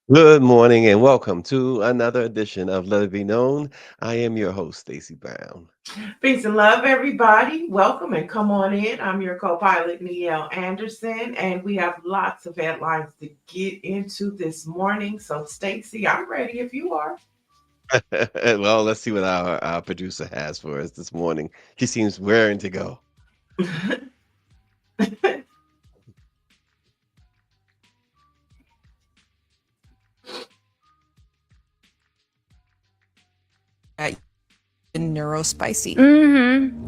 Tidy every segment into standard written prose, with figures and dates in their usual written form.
Good morning and welcome to another edition of Let It Be Known. I am your host, Stacy Brown. Peace and love, everybody. Welcome and come on in. I'm your co pilot, Neil Anderson, and we have lots of headlines to get into this morning. So, Stacy, I'm ready if you are. Well, let's see what our producer has for us this morning. She seems raring to go. Neurospicy.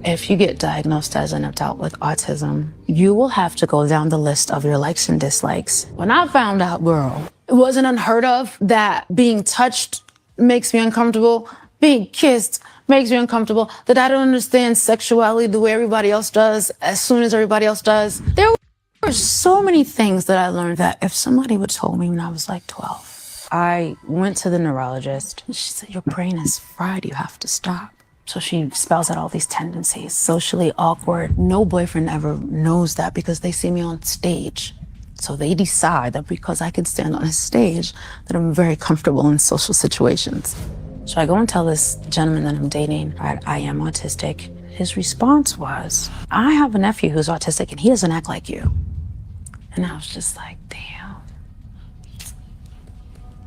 If you get diagnosed as an adult with autism, you will have to go down the list of your likes and dislikes. When I found out, girl, it wasn't unheard of that being touched makes me uncomfortable, being kissed makes me uncomfortable, that I don't understand sexuality the way everybody else does, as soon as everybody else does. There were so many things that I learned that if somebody would have told me when I was like 12, I went to the neurologist. She said, your brain is fried, you have to stop. So she spells out all these tendencies, socially awkward. No boyfriend ever knows that because they see me on stage. So they decide that because I can stand on a stage, that I'm very comfortable in social situations. So I go and tell this gentleman that I'm dating that I am autistic. His response was, I have a nephew who's autistic and he doesn't act like you. And I was just like, damn.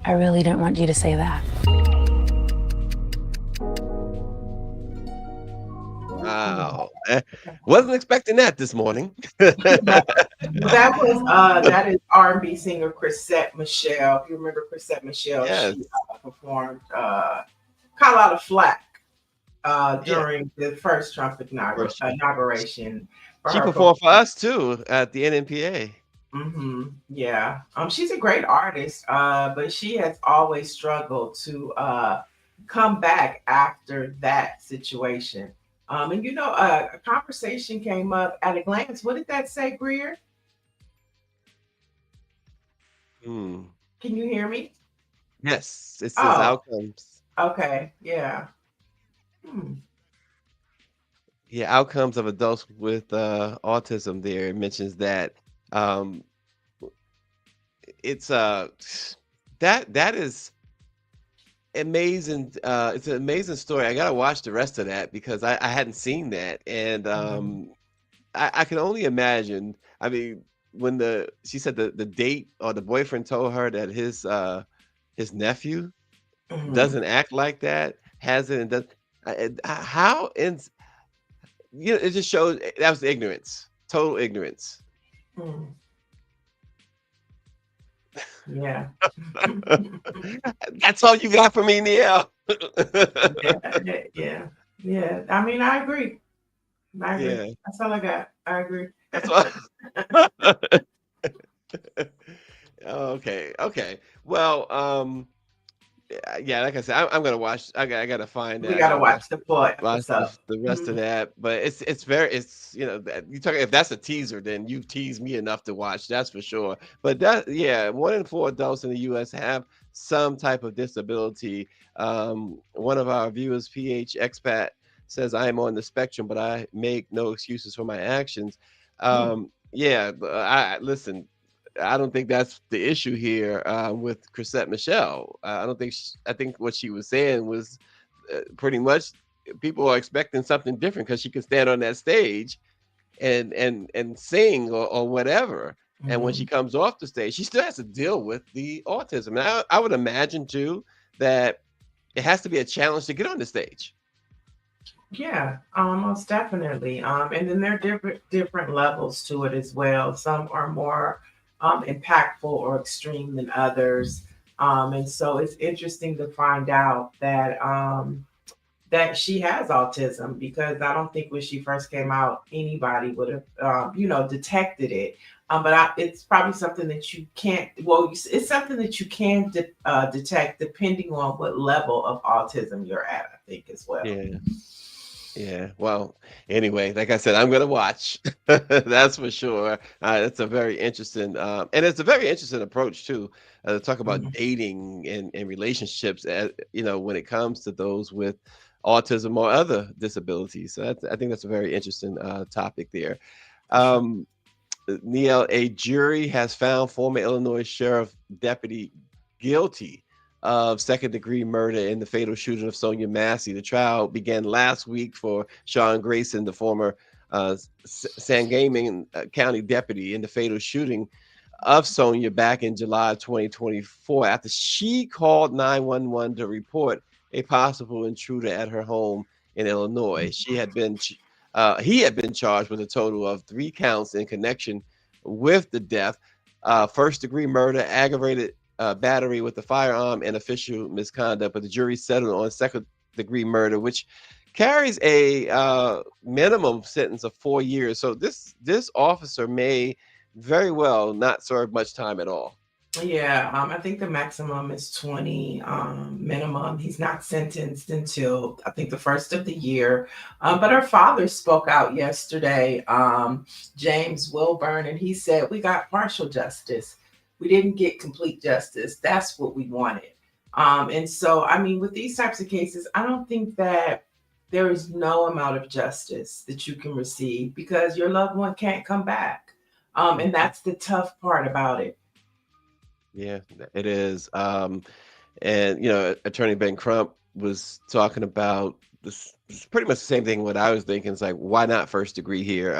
I really didn't want you to say that. Wow. Wasn't expecting that this morning. That is R&B singer Chrisette Michelle. If you remember Chrisette Michelle, Yes. she performed caught a lot of flack Yeah. during the first Trump For sure. inauguration for She her performed for performance. us too at the NMPA. Yeah. She's a great artist, but she has always struggled to come back after that situation. A conversation came up at a glance. What did that say, Greer? Hmm. Can you hear me? Yes, it says Oh, outcomes. okay. Yeah. Hmm. Yeah, outcomes of adults with autism. There it mentions that um, it's that is amazing. It's an amazing story. I gotta watch the rest of that because I hadn't seen that, and Mhm. I can only imagine. I mean, when the she said the date or the boyfriend told her that his nephew Mhm. doesn't act like that, hasn't and does how in it just shows that was ignorance, total ignorance. Mhm. Yeah. That's all you got for me, Neil. Yeah. Yeah. Yeah. I mean, I agree. I agree. Yeah, That's all I got. I agree. that's all. Okay, okay. Well, yeah, like I said, I'm gonna watch. I gotta find We that. I got to gotta watch watch the full watch episode. the rest of Mhm. that. But it's very that you talk if that's a teaser, then you've teased me enough to watch. That's for sure. But that yeah, 1 in 4 adults in the U.S. have some type of disability. One of our viewers, PH Expat, says I am on the spectrum, but I make no excuses for my actions. Mm. Yeah, I listen. I don't think that's the issue here with Chrisette Michelle. I don't think I think what she was saying was pretty much people are expecting something different because she can stand on that stage and sing or whatever. And when she Mhm. comes off the stage, she still has to deal with the autism. And I would imagine too that it has to be a challenge to get on the stage. Yeah, most definitely. And then there are different levels to it as well. Some are more impactful or extreme than others. And so it's interesting to find out that she has autism because I don't think when she first came out, anybody would have, detected it. It's probably something that you can't. Well, it's something that you can detect depending on what level of autism you're at. I think as well. Yeah. Yeah. Well, anyway, like I said, I'm gonna watch. That's for sure. It's a very interesting, and it's a very interesting approach too. To talk about Mhm. dating and relationships, when it comes to those with autism or other disabilities. So I think that's a very interesting topic there. For sure. Neil, a jury has found former Illinois Sheriff Deputy guilty of second-degree murder in the fatal shooting of Sonia Massey. The trial began last week for Sean Grayson, the former Sangamon County deputy in the fatal shooting of Sonia back in July of 2024 after she called 911 to report a possible intruder at her home in Illinois. He had been charged with a total of 3 counts in connection with the death: first-degree murder, aggravated battery with a firearm, and official misconduct. But the jury settled on second-degree murder, which carries a minimum sentence of 4 years. So this officer may very well not serve much time at all. Yeah, I think the maximum is 20, minimum. He's not sentenced until I think the first of the year. But her father spoke out yesterday, James Wilburn, and he said, "We got partial justice. We didn't get complete justice. That's what we wanted." And so, I mean, with these types of cases, I don't think that there is no amount of justice that you can receive because your loved one can't come back. And that's the tough part about it. Yeah, it is. And Attorney Ben Crump was talking about this pretty much the same thing. What I was thinking is like, why not first degree here?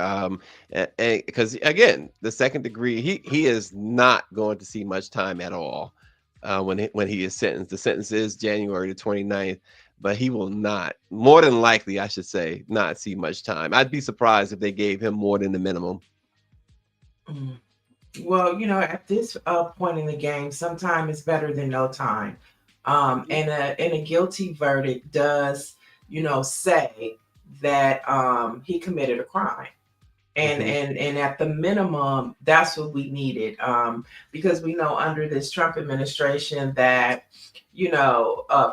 Because again, the second degree, he is not going to see much time at all when he is sentenced. The sentence is January the 29th, but he will not, more than likely, I should say, not see much time. I'd be surprised if they gave him more than the minimum. Mm. Well, at this point in the game, sometime is better than no time. And a guilty verdict does, say that he committed a crime. And at the minimum, that's what we needed. Because we know under this Trump administration that,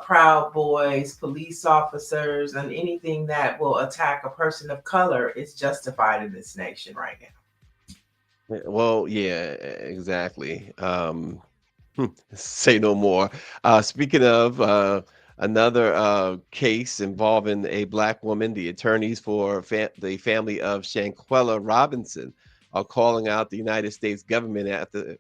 Proud Boys, police officers, and anything that will attack a person of color is justified in this nation right now. Well, yeah, exactly. Say no more. Speaking of another case involving a Black woman, the attorneys for the family of Shanquella Robinson are calling out the United States government after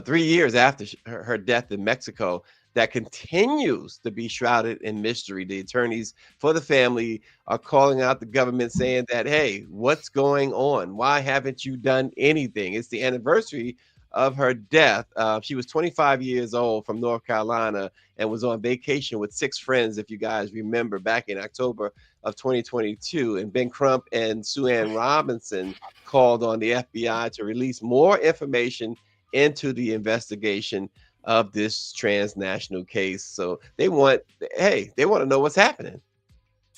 3 years after her death in Mexico that continues to be shrouded in mystery. The attorneys for the family are calling out the government saying that, hey, what's going on? Why haven't you done anything? It's the anniversary of her death. She was 25 years old from North Carolina and was on vacation with 6 friends, if you guys remember, back in October of 2022. And Ben Crump and Sue Ann Robinson called on the FBI to release more information into the investigation of this transnational case. So they want to know what's happening.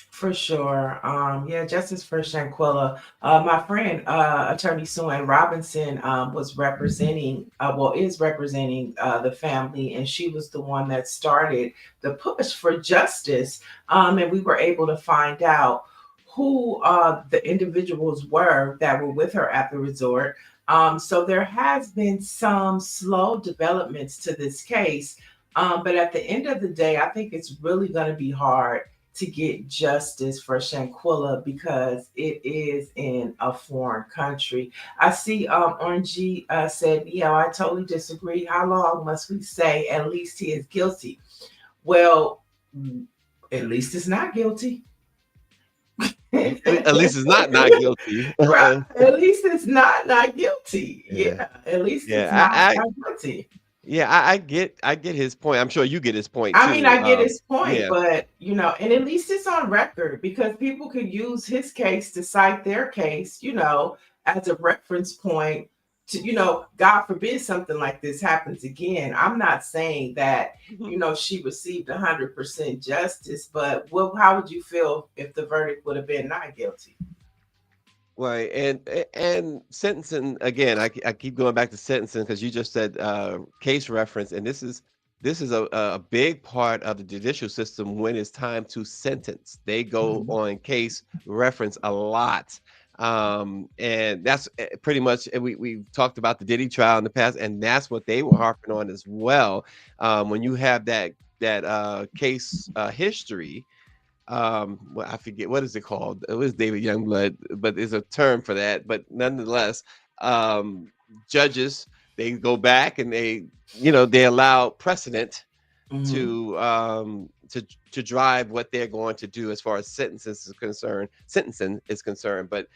For sure. Yeah, justice for Shanquella. My friend, attorney Sue Ann Robinson, was representing, is representing the family, and she was the one that started the push for justice. And we were able to find out who the individuals were that were with her at the resort. So there has been some slow developments to this case. But at the end of the day, I think it's really going to be hard to get justice for Shanquella because it is in a foreign country. I see Orange said, yeah, I totally disagree. How long must we say at least he is guilty? Well, at least it's not guilty. At least it's not guilty. Right. At least it's not guilty. Yeah. At least it's not guilty. Yeah, I get his point. I'm sure you get his point too. I mean, I get his point, but and at least it's on record because people could use his case to cite their case, as a reference point to, God forbid something like this happens again. I'm not saying that, she received 100% justice, but how would you feel if the verdict would have been not guilty? Right, and sentencing again. I keep going back to sentencing because you just said case reference, and this is a big part of the judicial system when it's time to sentence. They go on case reference a lot, and that's pretty much. We've talked about the Diddy trial in the past, and that's what they were harping on as well. When you have that case history. I forget what is it called. It was David Youngblood, but there's a term for that. But nonetheless, judges they go back and they allow precedent Mhm. to drive what they're going to do as far as sentencing is concerned. But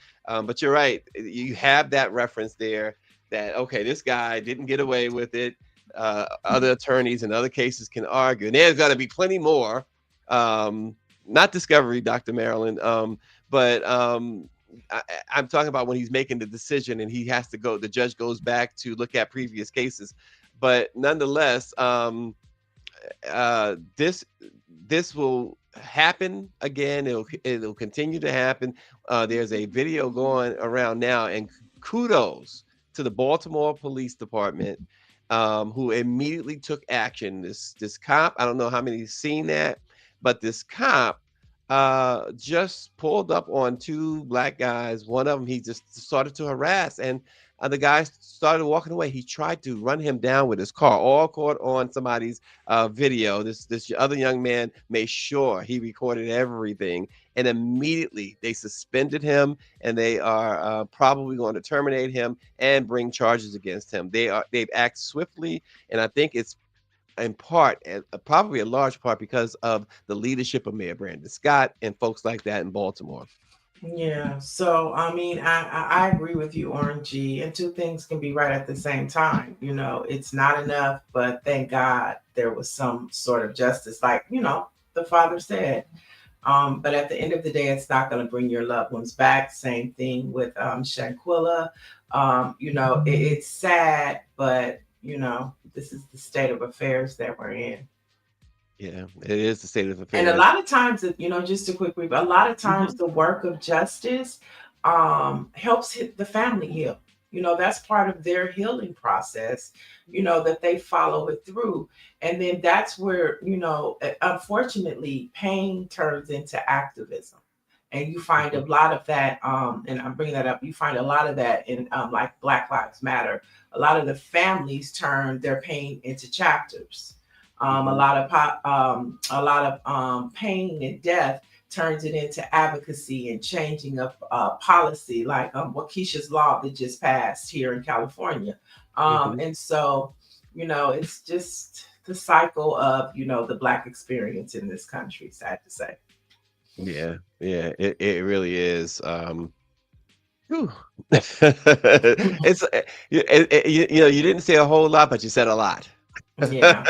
you're right. You have that reference there that, okay, this guy didn't get away with it. Other attorneys in other cases can argue, and there's got to be plenty more. Not Discovery, Dr. Marilyn, but I'm talking about when he's making the decision and he has to go. The judge goes back to look at previous cases, but nonetheless, this will happen again. It'll continue to happen. There's a video going around now, and kudos to the Baltimore Police Department, who immediately took action. This cop, I don't know how many seen that, but this cop just pulled up on two black guys. One of them he just started to harass, and the guy started walking away. He tried to run him down with his car, all caught on somebody's video. This other young man made sure he recorded everything, and immediately they suspended him, and they are probably going to terminate him and bring charges against him. They've acted swiftly, and I think it's in part, and probably a large part, because of the leadership of Mayor Brandon Scott and folks like that in Baltimore. Yeah. So I mean, I agree with you, Orange. And two things can be right at the same time. It's not enough, but thank God there was some sort of justice, like the father said. But at the end of the day, it's not going to bring your loved ones back. Same thing with Shanquilla. It's sad, but this is the state of affairs that we're in. Yeah, it is the state of And a affairs. lot of times, just a quick brief, a lot of times Mhm. the work of justice helps the family heal. That's part of their healing process, that they follow it through. And then that's where, unfortunately, pain turns into activism. And you find a Mhm. lot of that, and I'm bringing that up, you find a lot of that in like Black Lives Matter. A lot of the families turn their pain into chapters. A Mhm. lot of pain and death turns it into advocacy and changing of policy, like Waukesha's law that just passed here in California. Mhm. And so, it's just the cycle of the Black experience in this country. Sad to say. Yeah, yeah, it really is. Whew. It's you didn't say a whole lot, but you said a lot. Yeah.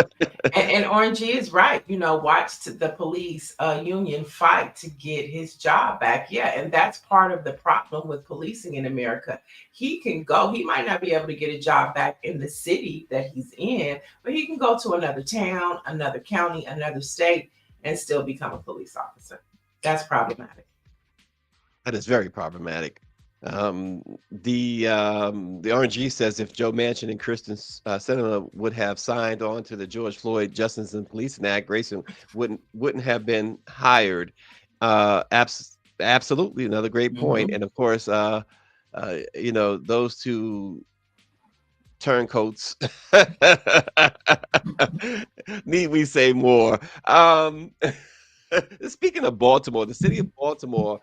And Orange is right. Watched the police union fight to get his job back. Yeah, and that's part of the problem with policing in America. He can go. He might not be able to get a job back in the city that he's in, but he can go to another town, another county, another state, and still become a police officer. That's problematic. That is very problematic. The RNG says if Joe Manchin and Kristen Sinema would have signed on to the George Floyd Justice and Policing Act, Grayson wouldn't have been hired. Absolutely, another great point. Mhm. And of course, those two turncoats. Need we say more? Speaking of Baltimore, the city of Baltimore,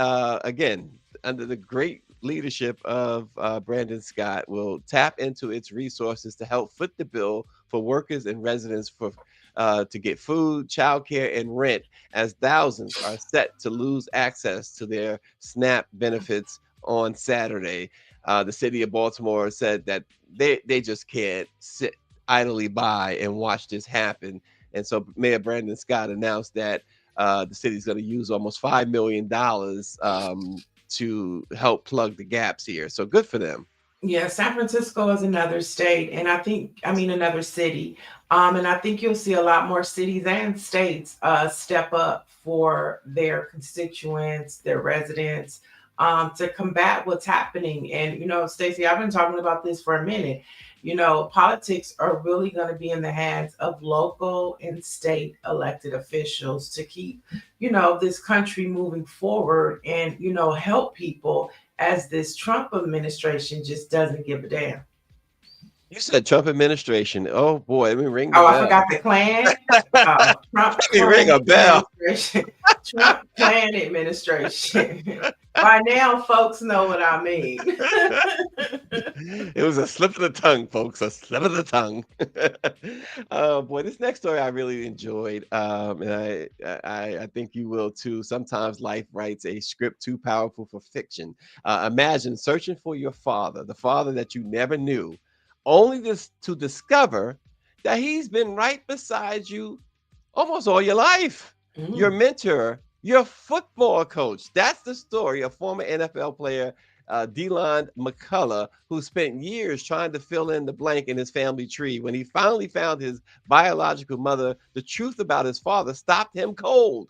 again, under the great leadership of Brandon Scott, will tap into its resources to help foot the bill for workers and residents to get food, childcare, and rent, as thousands are set to lose access to their SNAP benefits on Saturday. The city of Baltimore said that they just can't sit idly by and watch this happen. And so Mayor Brandon Scott announced that the city's going to use almost $5 million to help plug the gaps here. So good for them. Yeah, San Francisco is another state, and I mean another city. And I think you'll see a lot more cities and states step up for their constituents, their residents, to combat what's happening. And Stacey, I've been talking about this for a minute. Politics are really going to be in the hands of local and state elected officials to keep, this country moving forward and, help people, as this Trump administration just doesn't give a damn. You said Trump administration. Oh boy, let me ring the Oh, I bell. forgot the Klan. Trump Let me ring Klan a bell. administration. Trump Klan administration. By now, folks know what I mean. It was a slip of the tongue, folks. A slip of the tongue. Boy, this next story I really enjoyed, and I think you will too. Sometimes life writes a script too powerful for fiction. Imagine searching for your father, the father that you never knew, only to discover that he's been right beside you almost all your life. Your Mm. mentor, your football coach. That's the story of former NFL player Delon McCullough, who spent years trying to fill in the blank in his family tree. When he finally found his biological mother, the truth about his father stopped him cold.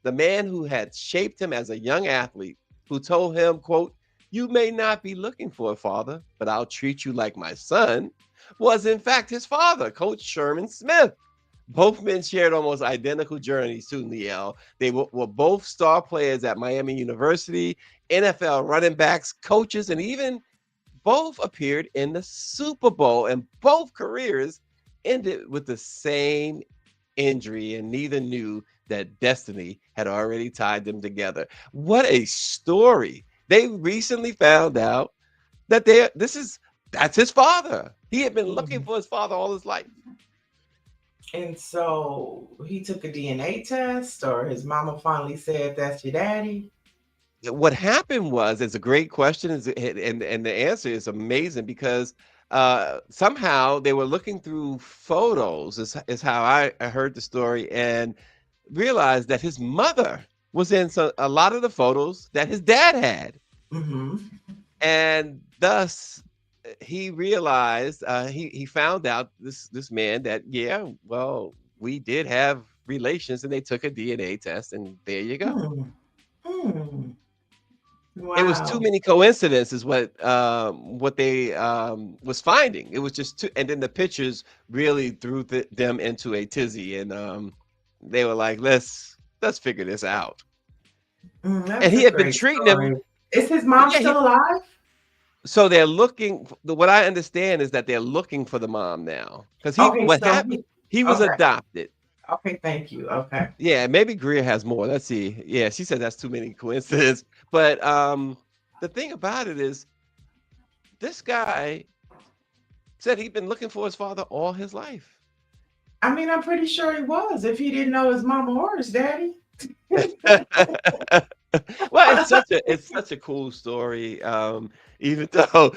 The man who had shaped him as a young athlete, who told him, quote, "You may not be looking for a father, but I'll treat you like my son," was in fact his father, Coach Sherman Smith. Both men shared almost identical journeys to Niel. They were both star players at Miami University, NFL running backs, coaches, and even both appeared in the Super Bowl. And both careers ended with the same injury, and neither knew that destiny had already tied them together. What a story! They recently found out that that's his father. He had been looking Mm. for his father all his life. And so he took a DNA test, or his mama finally said, "That's your daddy." What happened was, it's a great question, and the answer is amazing because somehow they were looking through photos, is how I heard the story, and realized that his mother was in a lot of the photos that his dad had. Hmm. And thus he realized, he found out, this man, that yeah, well, we did have relations, and they took a DNA test, and there you go. Hmm. Hmm. It was too Wow. many coincidences what they was finding. It was just too, and then the pictures really threw them into a tizzy, and they were like, let's figure this out. And That's he a had been great treating them. story. Is his mom Yeah, still alive? so they're looking. What I understand is that they're looking for the mom now, because Okay, what so happened? He was okay, adopted. okay, thank you. Okay. Yeah, maybe Greer has more. Let's see. Yeah, she said that's too many coincidences. But the thing about it is, this guy said he'd been looking for his father all his life. I mean, I'm pretty sure he was if he didn't know his mama or his daddy. Well, it's such a cool story. Even though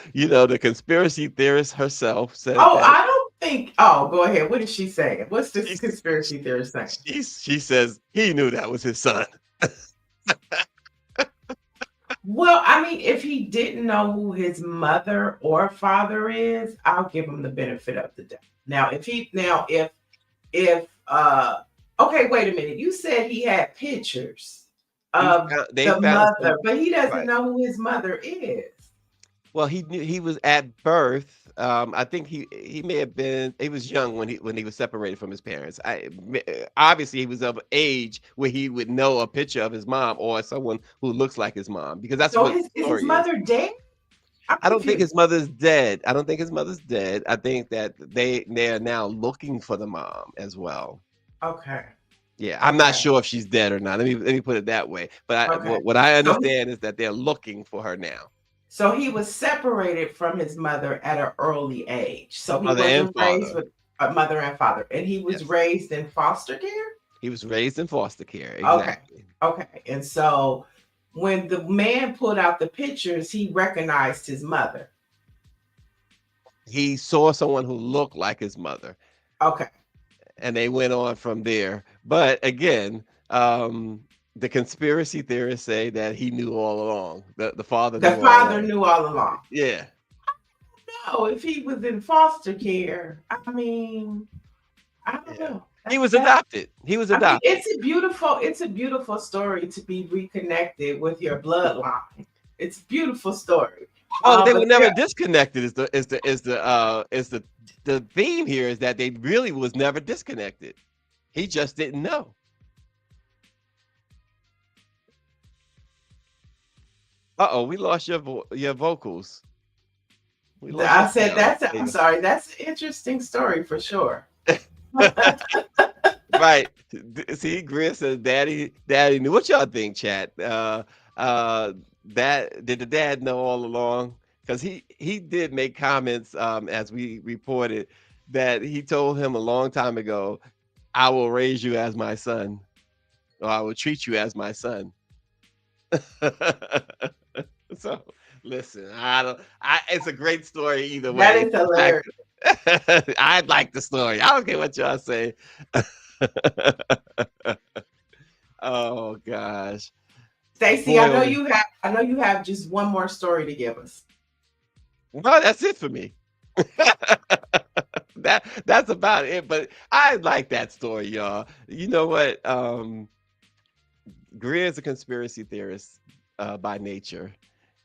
the conspiracy theorist herself said Oh, that I don't think. Oh, go ahead. What is she saying? What's this she conspiracy theorist saying? she says he knew that was his son. Well, I mean, if he didn't know who his mother or father is, I'll give him the benefit of the doubt. Now, if okay, wait a minute. You said he had pictures of They the found mother, some, but he doesn't right. know who his mother is. Well, he knew he was at birth. I think he may have been. He was young when he was separated from his parents. Obviously he was of age where he would know a picture of his mom or someone who looks like his mom, because that's So what his the is his story is. mother dead? I'm I don't think confused. his mother's dead. I don't think his mother's dead. I think that they are now looking for the mom as well. Okay. Yeah, I'm not Okay. sure if she's dead or not. Let me put it that way. But Okay. what I So understand is that they're looking for her now. so he was separated from his mother at an early age. So he Mother and wasn't raised father. with a mother and father, and he was Yes. raised in foster care. He was raised in foster care. Okay. Exactly. Okay. And so when the man pulled out the pictures, he recognized his mother. He saw someone who looked like his mother, Okay. and they went on from there. But again, the conspiracy theorists say that he knew all along. The father The knew all father along. knew all along. Yeah. No, if he was in foster care, I mean, I don't Yeah. know. He was That adopted. He was I mean, adopted. it's a beautiful story to be reconnected with your bloodline. It's a beautiful story. Oh, but they But were never there, disconnected. Is the theme here is that they really was never disconnected. He just didn't know. Uh-oh, we lost your vocals. We lost your I said sound. that's. There I'm you sorry. That's an interesting story for sure. go. Right. See, Gris says, Daddy knew. What y'all think, chat? that did the dad know all along? Because he did make comments, as we reported, that he told him a long time ago, "I will raise you as my son, or I will treat you as my son." So listen, I don't. It's a great story either That way. is hilarious. I like the story. I don't care what y'all say. Oh gosh. Stacey, Boy, oh, I know you have just one more story to give us. well, that's it for me. That's about it. But I like that story, y'all. You know what? Greer is a conspiracy theorist by nature,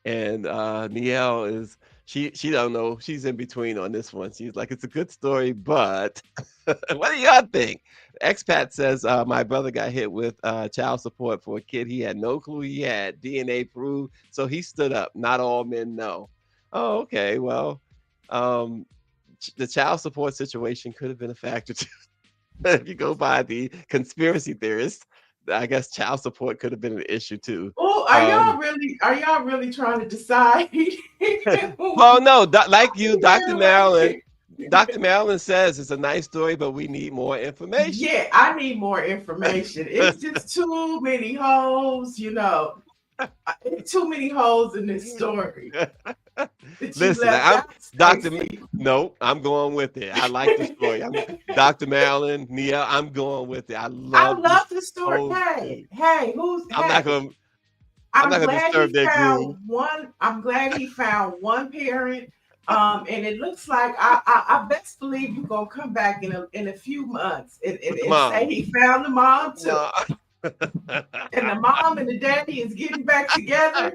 and Nielle is she don't know. She's in between on this one. She's like, it's a good story, but what do y'all think? Expat says my brother got hit with child support for a kid he had no clue he had. DNA proved, so he stood up. Not all men know. Oh, okay. Well, um, the child support situation could have been a factor too. If you go by the conspiracy theorists, I guess child support could have been an issue too. Oh, Um, are y'all really trying to decide well, no, like you, Dr. Marilyn. who Dr. Marilyn says it's a nice story, but we need more information. Yeah, I need more information. It's just too many holes, it's too many holes in this story that you Listen, left I'm out, Dr. Stacey. No, I'm going with it. I like the story. I'm Dr. Marilyn, Nia, I'm going with it. I I love this love the story. whole Hey, thing. hey, I'm not gonna I'm not I'm gonna glad he disturb their found groove. one. I'm glad he found one parent. And it looks like I best believe you're gonna come back in a few months With the and say mom. he found the mom too. No. And the mom and the daddy is getting back together.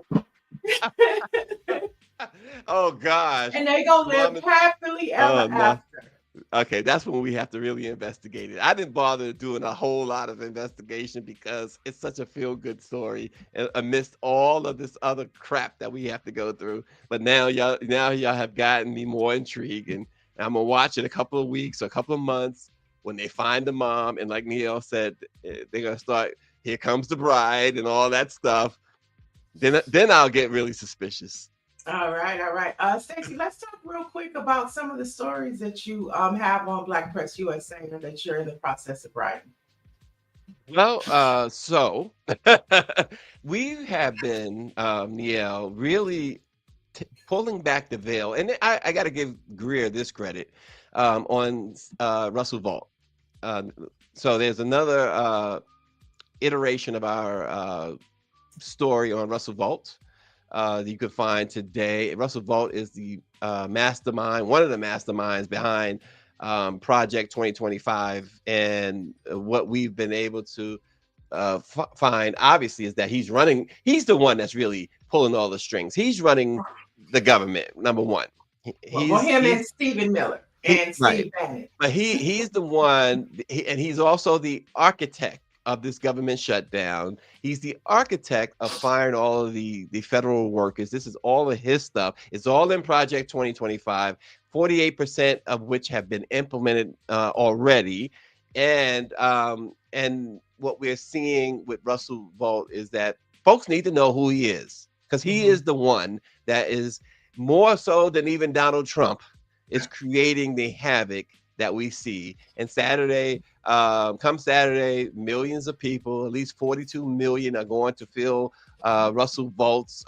Oh gosh. And they gonna Mom live is, happily ever oh no. after. Okay, that's when we have to really investigate it. I didn't bother doing a whole lot of investigation because it's such a feel-good story amidst all of this other crap that we have to go through. But now y'all have gotten me more intrigued, and I'm gonna watch it a couple of weeks or a couple of months when they find the mom. And like Neil said, they're gonna start. Here comes the bride and all that stuff. Then I'll get really suspicious. All right, all right. Stacey, let's talk real quick about some of the stories that you have on Black Press USA and that you're in the process of writing. Well, so we have been, Niel, really pulling back the veil, and I got to give Greer this credit on Russell Vault. Uh, so there's another iteration of our story on Russell Vault that you can find today. Russell Vault is the mastermind, one of the masterminds behind Project 2025, and what we've been able to find, obviously, is that he's the one that's really pulling all the strings. He's running the government, number one. Well, him and He's Stephen Miller and right, Steve Bannon. but he's the one, and he's also the architect of this government shutdown. He's the architect of firing all of the federal workers. This is all of his stuff. It's all in Project 2025, 48% of which have been implemented already. And what we're seeing with Russell Vault is that folks need to know who he is, because he is the one that is, more so than even Donald Trump, is creating the havoc that we see. And come Saturday, millions of people, at least 42 million, are going to feel Russell Vault's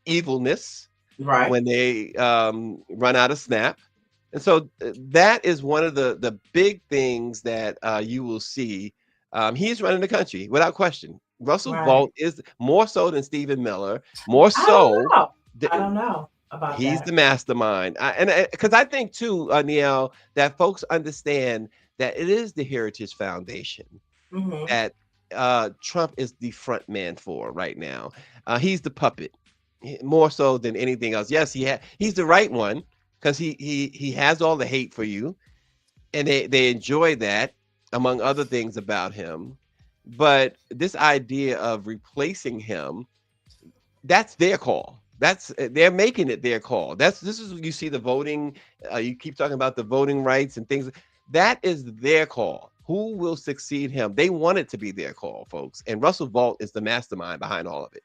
evilness Right. when they run out of snap. And so that is one of the big things that you will see. He's running the country without question. Russell Right. Vault is more so than Stephen Miller, more I don't so. know. I don't know about He's that. the mastermind. And because I think too, Niel, that folks understand that it is the Heritage Foundation hmm that Trump is the front man for right now. He's the puppet more so than anything else. Yes, he's the right one, because he has all the hate for you, and they enjoy that, among other things about him. But this idea of replacing him, that's their call. They're making it their call. This is you see the voting. You keep talking about the voting rights and things. That is their call. Who will succeed him? They want it to be their call, folks. And Russell Vault is the mastermind behind all of it.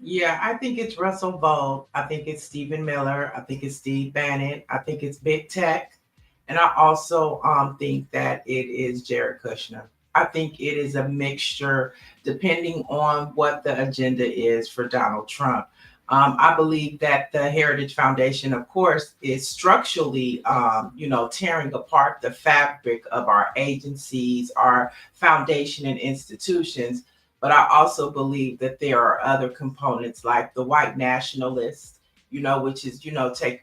Yeah, I think it's Russell Vogt. I think it's Stephen Miller. I think it's Steve Bannon. I think it's Big Tech. And I also think that it is Jared Kushner. I think it is a mixture depending on what the agenda is for Donald Trump. I believe that the Heritage Foundation, of course, is structurally, tearing apart the fabric of our agencies, our foundation and institutions. But I also believe that there are other components like the white nationalists, which is,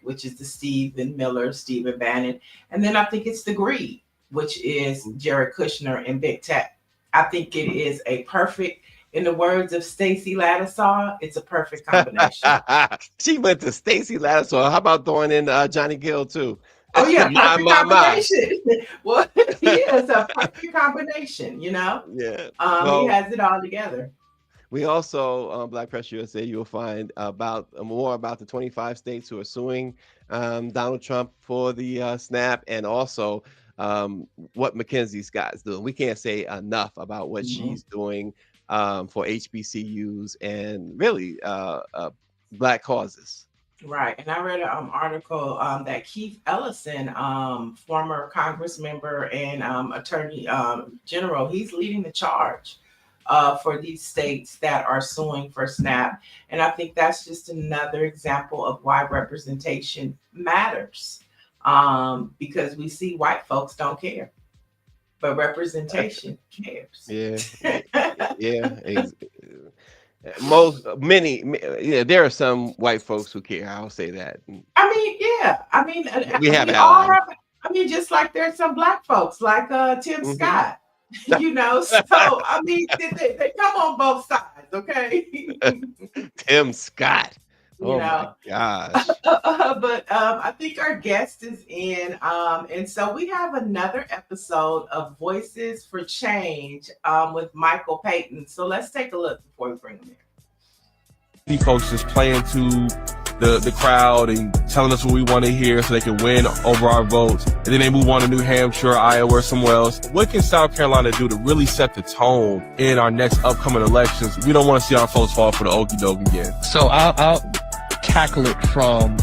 which is the Stephen Miller, Stephen Bannon. And then I think it's the greed, which is Jared Kushner and Big Tech. I think it is a perfect, in the words of Stacey Lattisaw, it's a perfect combination. She went to Stacey Lattisaw. How about throwing in Johnny Gill too? Oh yeah, My, perfect my, my. combination. Well, yeah, it's a perfect combination. Yeah. He Well, has it all together. we also on Black Press USA, you'll find about more about the 25 states who are suing Donald Trump for the SNAP, and also what Mackenzie Scott's doing. We can't say enough about what she's doing for HBCUs and really Black causes. Right. And I read an article that Keith Ellison, former Congress member and Attorney General, he's leading the charge for these states that are suing for SNAP. And I think that's just another example of why representation matters, because we see white folks don't care, but representation cares. Yeah. Yeah. There are some white folks who care. I'll say that. I mean, yeah. We have allies. Just like there's some Black folks like Tim Scott, So I mean, they come on both sides, okay? Tim Scott. My gosh. But I think our guest is in, and so we have another episode of Voices for Change with Michael Payton. So let's take a look before we bring him in. These folks just playing to the crowd and telling us what we want to hear so they can win over our votes. And then they move on to New Hampshire, Iowa, or somewhere else. What can South Carolina do to really set the tone in our next upcoming elections? We don't want to see our folks fall for the okie doke again. So I'll tackle it from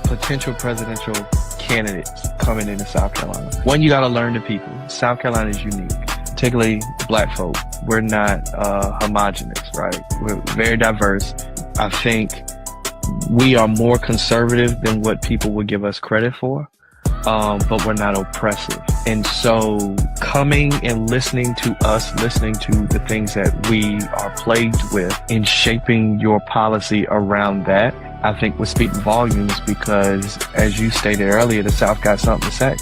potential presidential candidates coming into South Carolina. One, you got to learn the people. South Carolina is unique, particularly Black folk. We're not homogenous, right? We're very diverse. I think we are more conservative than what people would give us credit for, but we're not oppressive. And so coming and listening to us, listening to the things that we are plagued with, and shaping your policy around that, I think would speak volumes, because as you stated earlier, the South got something to say.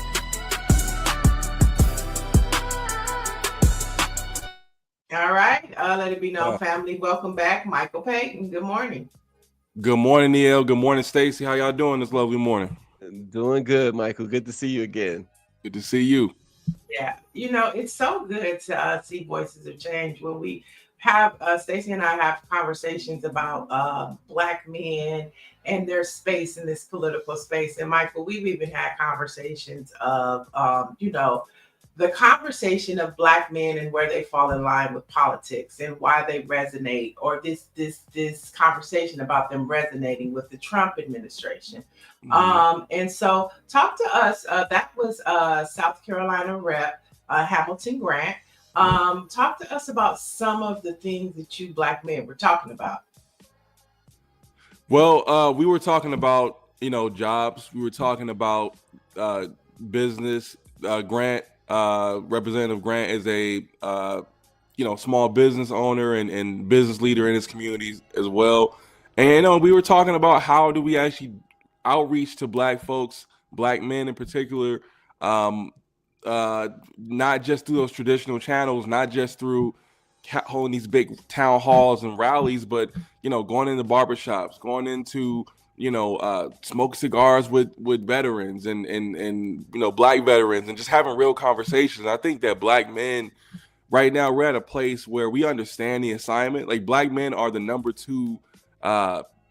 All right. Let it be known, family. Welcome back, Michael Payton. Good morning. Good morning, Neil. Good morning, Stacey. How y'all doing this lovely morning? Doing good, Michael. Good to see you again. Good to see you. Yeah. It's so good to see Voices of Change when we have, Stacey and I have conversations about Black men and their space in this political space. And Michael, we've even had conversations of, the conversation of Black men and where they fall in line with politics and why they resonate, or this conversation about them resonating with the Trump administration. And so talk to us. That was South Carolina Rep Hamilton Grant. Talk to us about some of the things that you Black men were talking about. Well, we were talking about, jobs. We were talking about business. Grant, Representative Grant is a, small business owner and business leader in his communities as well. And, we were talking about how do we actually outreach to Black folks, Black men in particular, not just through those traditional channels, not just through holding these big town halls and rallies, but, going into barbershops, going into, smoke cigars with veterans and Black veterans, and just having real conversations. I think that Black men right now, we're at a place where we understand the assignment. Like, Black men are the number 2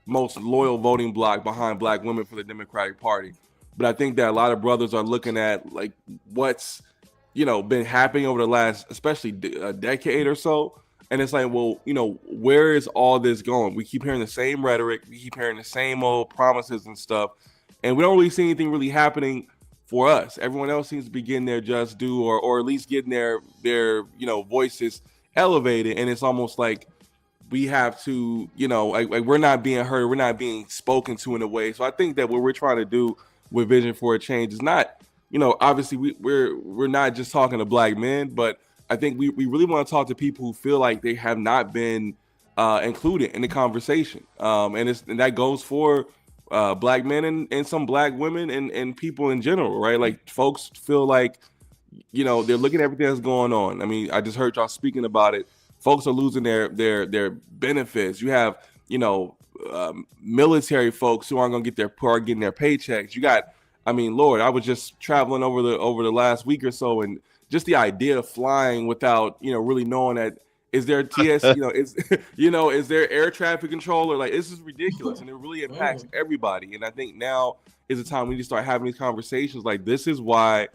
most loyal voting bloc behind Black women for the Democratic Party. But I think that a lot of brothers are looking at what's, been happening over the last, especially a decade or so. And it's like, well, you know, where is all this going? We keep hearing the same rhetoric, we keep hearing the same old promises and stuff, and we don't really see anything really happening for us. Everyone else seems to be getting their just due, or at least getting their you know, voices elevated, and it's almost like we have to, you know, like we're not being heard, we're not being spoken to in a way. So I think that what we're trying to do with Vision for a Change is not, you know, obviously we're not just talking to Black men, but I think we really want to talk to people who feel like they have not been included in the conversation, and that goes for Black men and some Black women and people in general, right? Like folks feel like, you know, they're looking at everything that's going on. I mean, I just heard y'all speaking about it. Folks are losing their benefits. You have, you know, military folks who aren't going to get getting their paychecks. You got, I mean, Lord, I was just traveling over the last week or so, and just the idea of flying without, you know, really knowing that, is there TS, you know, is there air traffic controller? Like, this is ridiculous, and it really impacts everybody. And I think now is the time we need to start having these conversations. Like, this is why,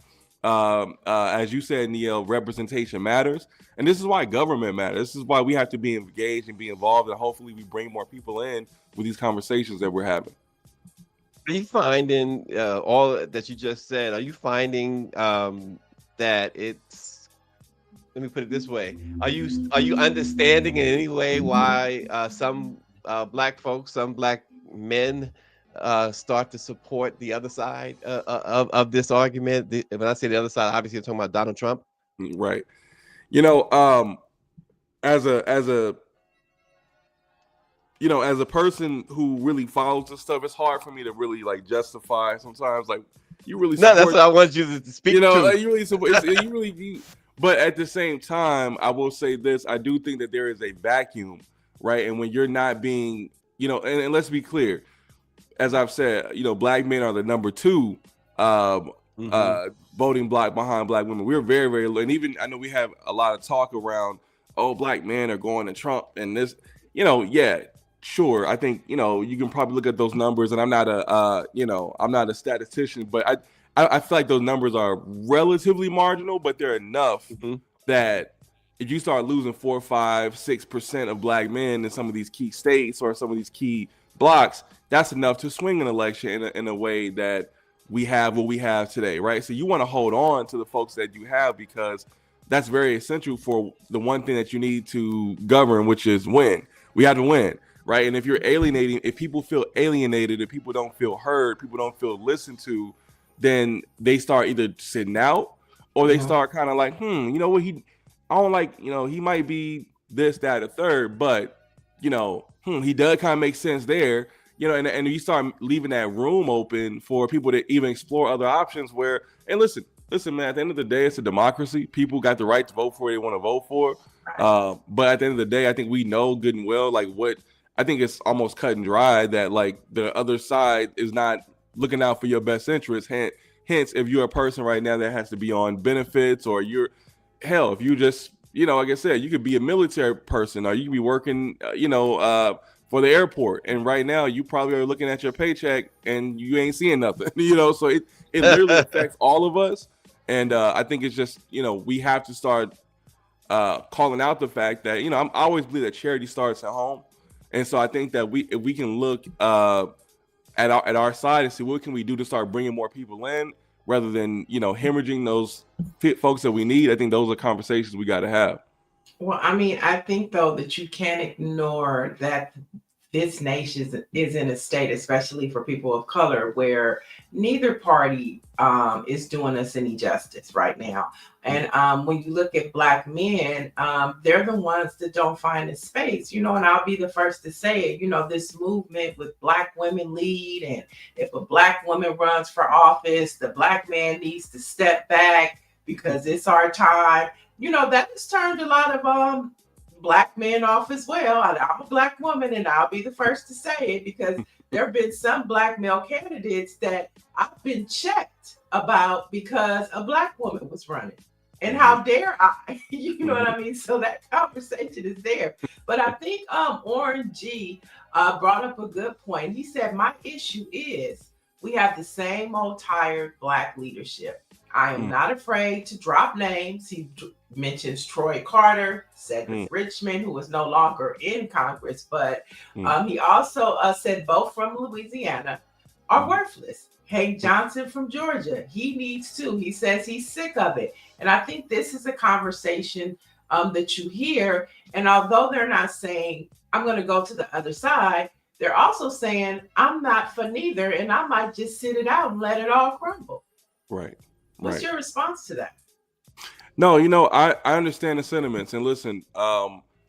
as you said, Neil, representation matters, and this is why government matters. This is why we have to be engaged and be involved, and hopefully we bring more people in with these conversations that we're having. Are you finding all that you just said? Are you finding that it's, let me put it this way, are you understanding in any way why some Black folks, some Black men start to support the other side of this argument? When I say the other side, obviously I'm talking about Donald Trump. Right. You know, as a you know, as a person who really follows this stuff, it's hard for me to really like justify sometimes. Like, you really support, no, that's what I want you to speak. You know, to. like, you really support. You really. But at the same time, I will say this: I do think that there is a vacuum, right? And when you're not being, you know, and let's be clear, as I've said, you know, Black men are the number 2 voting block behind Black women. We're very, very low, and even I know we have a lot of talk around, oh, Black men are going to Trump and this, you know, yeah. Sure, I think, you know, you can probably look at those numbers, and I'm not a statistician, but I feel like those numbers are relatively marginal, but they're enough that if you start losing 4, 5, 6% of Black men in some of these key states or some of these key blocks, that's enough to swing an election in a way that we have what we have today, right? So you want to hold on to the folks that you have, because that's very essential for the one thing that you need to govern, which is win. We have to win. Right. And if you're alienating, if people feel alienated, if people don't feel heard, people don't feel listened to, then they start either sitting out or they start kind of like, you know what, I don't like, you know, he might be this, that, or third, but, you know, he does kind of make sense there, you know, and you start leaving that room open for people to even explore other options where, and listen, man, at the end of the day, it's a democracy. People got the right to vote for what they want to vote for. But at the end of the day, I think we know good and well, like what, I think it's almost cut and dry that like the other side is not looking out for your best interest. Hence, if you're a person right now that has to be on benefits, or if you just, you know, like I said, you could be a military person, or you could be working, for the airport. And right now you probably are looking at your paycheck and you ain't seeing nothing, you know, so it literally affects all of us. And I think it's just, you know, we have to start calling out the fact that, you know, I always believe that charity starts at home. And so I think that if we can look at our side and see what can we do to start bringing more people in, rather than, you know, hemorrhaging those fit folks that we need. I think those are conversations we got to have. Well, I mean, I think though that you can't ignore that this nation is in a state, especially for people of color, where neither party is doing us any justice right now. And when you look at Black men, they're the ones that don't find a space, you know, and I'll be the first to say it, you know, this movement with Black women lead, and if a Black woman runs for office, the Black man needs to step back because it's our time. You know, that has turned a lot of Black men off as well. I'm a Black woman, and I'll be the first to say it, because there have been some Black male candidates that I've been checked about because a Black woman was running. And how dare I? You know what I mean? So that conversation is there. But I think Orrin G brought up a good point. He said, my issue is we have the same old tired Black leadership. I am not afraid to drop names. He mentions Troy Carter, Cedric Richmond, who is no longer in Congress, but he also said both from Louisiana are worthless. Hank Johnson from Georgia, he needs to. He says he's sick of it. And I think this is a conversation that you hear. And although they're not saying, I'm going to go to the other side, they're also saying, I'm not for neither, and I might just sit it out and let it all crumble. Right. What's your response to that? No, I understand the sentiments. And listen,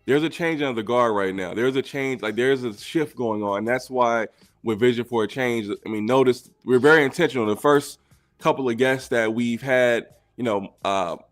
there's a change of the guard right now. There's a change, like there's a shift going on. And that's why with Vision for a Change, I mean, notice we're very intentional. The first couple of guests that we've had,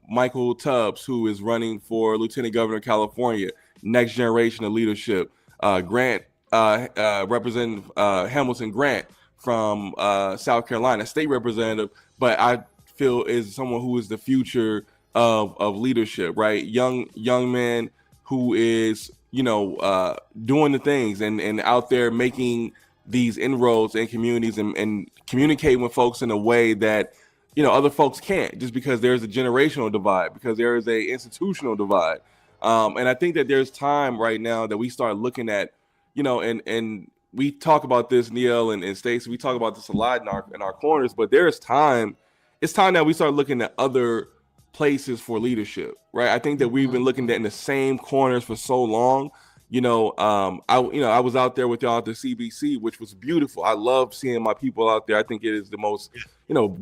Michael Tubbs, who is running for Lieutenant Governor of California, next generation of leadership. Grant, Representative Hamilton Grant from South Carolina, state representative, but I feel is someone who is the future of leadership, right? Young man who is, doing the things and out there making these inroads in communities and communicating with folks in a way that, other folks can't, just because there's a generational divide, because there is a institutional divide. And I think that there's time right now that we start looking at, and we talk about this, Neil and Stacey, we talk about this a lot in our corners, but there is time. It's time that we start looking at other places for leadership, right? I think that we've been looking at in the same corners for so long. I was out there with y'all at the CBC, which was beautiful. I love seeing my people out there. I think it is the most,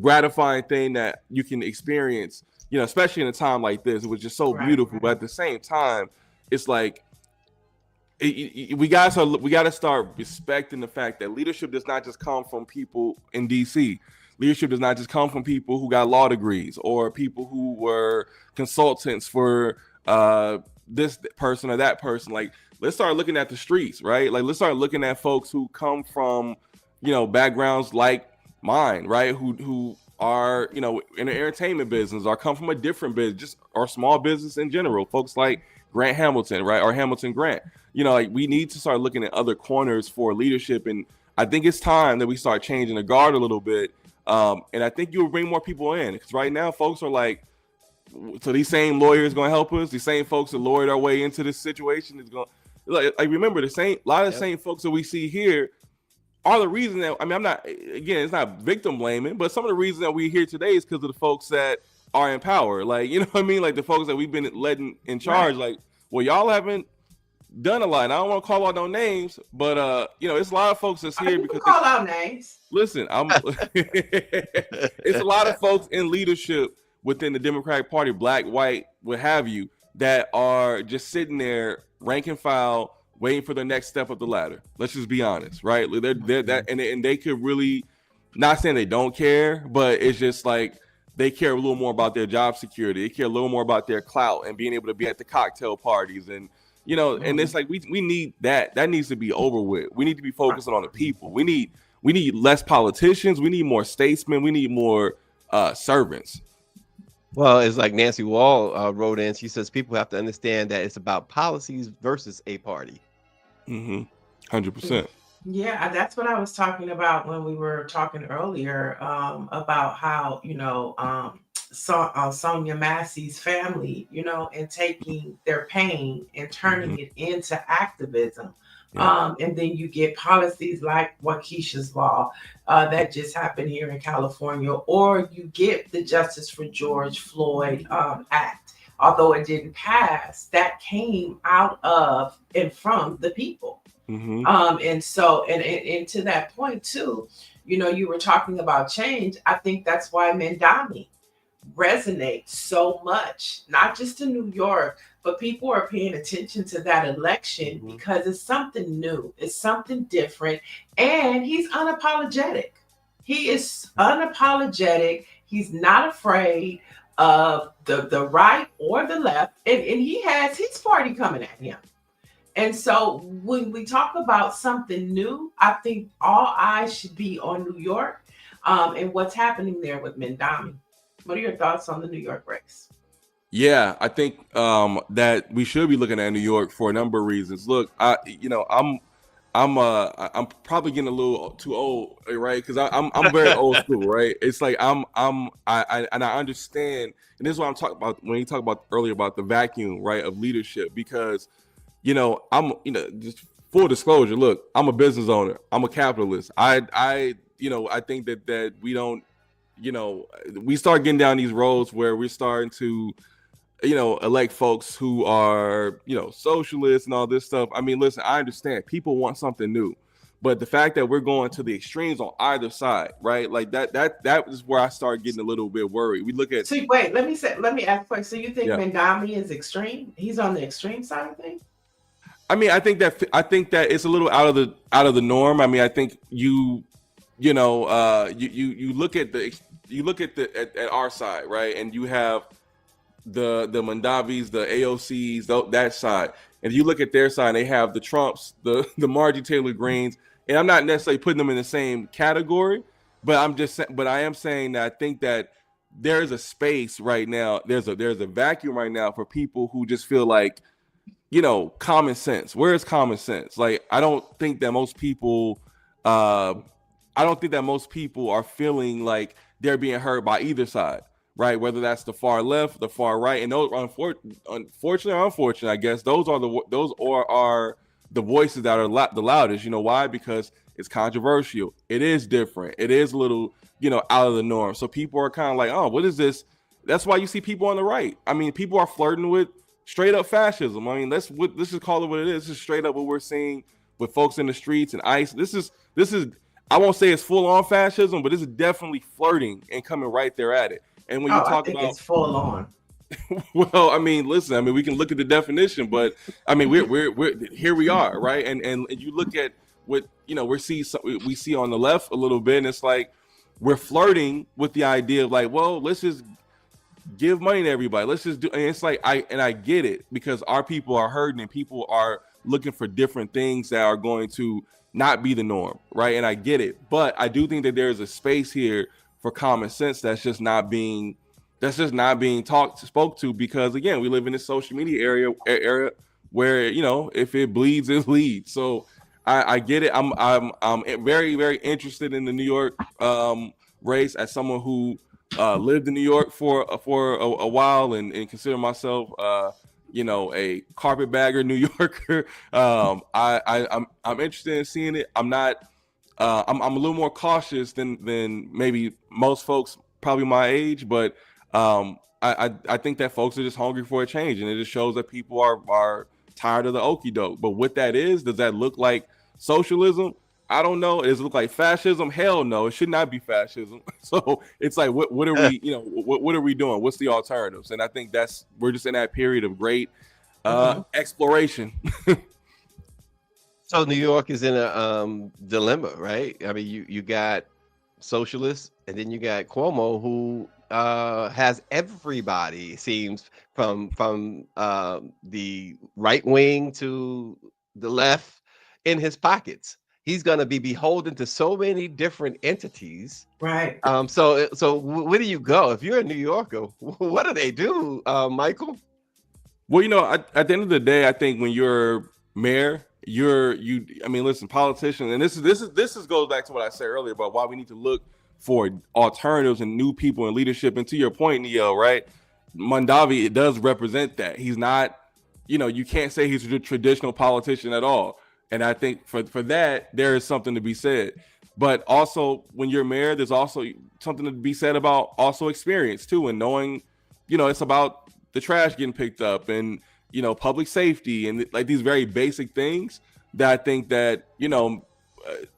gratifying thing that you can experience, especially in a time like this. It was just so beautiful. But at the same time, it's like, we got to start respecting the fact that leadership does not just come from people in DC. Leadership does not just come from people who got law degrees or people who were consultants for this person or that person. Like, let's start looking at the streets, right? Like, let's start looking at folks who come from, backgrounds like mine, right? Who are, in the entertainment business or come from a different business, or small business in general. Folks like Grant Hamilton, right? Or Hamilton Grant. Like, we need to start looking at other corners for leadership. And I think it's time that we start changing the guard a little bit. And I think you'll bring more people in, because right now folks are like, so these same lawyers going to help us. These same folks that lawyered our way into this situation is going like remember a lot of the same folks that we see here are the reason that, I'm not, again, it's not victim blaming, but some of the reasons that we're here today is because of the folks that are in power. Like, Like the folks that we've been letting in charge, like, well, y'all haven't done a lot. And I don't want to call out no names, but it's a lot of folks that's here because call out names. Listen, it's a lot of folks in leadership within the Democratic Party, black, white, what have you, that are just sitting there, rank and file, waiting for the next step of the ladder. Let's just be honest, right? They're that, and they could really, not saying they don't care, but it's just like they care a little more about their job security. They care a little more about their clout and being able to be at the cocktail parties and. And it's like we need that. That needs to be over with. We need to be focusing on the people. We need less politicians. We need more statesmen. We need more servants. Well, it's like Nancy Wall wrote in. She says people have to understand that it's about policies versus a party. 100%. Yeah, that's what I was talking about when we were talking earlier about how Sonia Massey's family, and taking their pain and turning it into activism. And then you get policies like Waukesha's Law that just happened here in California, or you get the Justice for George Floyd Act, although it didn't pass, that came out of and from the people. And so, and to that point too, you were talking about change. I think that's why Mamdani resonates so much, not just in New York, but people are paying attention to that election because it's something new, it's something different, and he's unapologetic. He is unapologetic. He's not afraid of the right or the left, and he has his party coming at him. And so when we talk about something new, I think all eyes should be on New York and what's happening there with Mamdani. What are your thoughts on the New York race? Yeah, I think that we should be looking at New York for a number of reasons. Look, I'm I'm probably getting a little too old, right? Because I'm very old school, right? It's like and I understand, and this is what I'm talking about when you talk about earlier about the vacuum, right, of leadership. Because just full disclosure, look, I'm a business owner, I'm a capitalist. I think that we don't, we start getting down these roads where we're starting to elect folks who are, socialists and all this stuff. I mean, listen, I understand people want something new, but the fact that we're going to the extremes on either side, right? Like that is where I start getting a little bit worried. We look at. So wait, let me ask a question. So you think Yeah. Mandami is extreme? He's on the extreme side of things? I mean, I think that it's a little out of the norm. I mean, I think you look at at our side, right? And you have the Mondavis, the AOCs, that side. And you look at their side, they have the Trumps, the Marjorie Taylor Greens, and I'm not necessarily putting them in the same category, but I am saying that I think that there's a space right now. There's a vacuum right now for people who just feel like, common sense. Where is common sense? Like, I don't think that most people are feeling like they're being heard by either side. Right, whether that's the far left, the far right, and those unfortunately, I guess those are the voices that are the loudest. You know why? Because it's controversial. It is different. It is a little, out of the norm. So people are kind of like, oh, what is this? That's why you see people on the right. I mean, people are flirting with straight up fascism. I mean, let's just call it what it is. This is straight up what we're seeing with folks in the streets and ICE. This is. I won't say it's full on fascism, but this is definitely flirting and coming right there at it. And when you talk about, it's full on. Well, I mean, listen, I mean, we can look at the definition, but I mean, we're here we are, right? And you look at what we see on the left a little bit, and it's like we're flirting with the idea of like, well, let's just give money to everybody. Let's just do, and it's like I get it because our people are hurting and people are looking for different things that are going to not be the norm, right? And I get it, but I do think that there's a space here for common sense that's just not being spoke to, because again, we live in this social media area where if it bleeds, it leads. So I get it. I'm very, very interested in the New York race as someone who lived in New York for a while and consider myself a carpetbagger New Yorker. I'm interested in seeing it. I'm not. I'm a little more cautious than maybe most folks, probably my age, but I think that folks are just hungry for a change, and it just shows that people are tired of the okie doke. But what that is, does that look like socialism? I don't know. Does it look like fascism? Hell no, it should not be fascism. So it's like, what are we, what are we doing? What's the alternatives? And I think we're just in that period of great exploration. So New York is in a dilemma, right? I mean, you got socialists, and then you got Cuomo, who has everybody, it seems, from the right wing to the left in his pockets. He's going to be beholden to so many different entities. Right. So where do you go if you're a New Yorker? What do they do, Michael? Well, at the end of the day, I think when you're mayor, I mean, listen, politicians, and this goes back to what I said earlier about why we need to look for alternatives and new people in leadership. And to your point, Neo, right? Mondavi, it does represent that. He's not, you can't say he's a traditional politician at all. And I think for that, there is something to be said. But also, when you're mayor, there's also something to be said about also experience too, and knowing, it's about the trash getting picked up and public safety and like these very basic things that I think that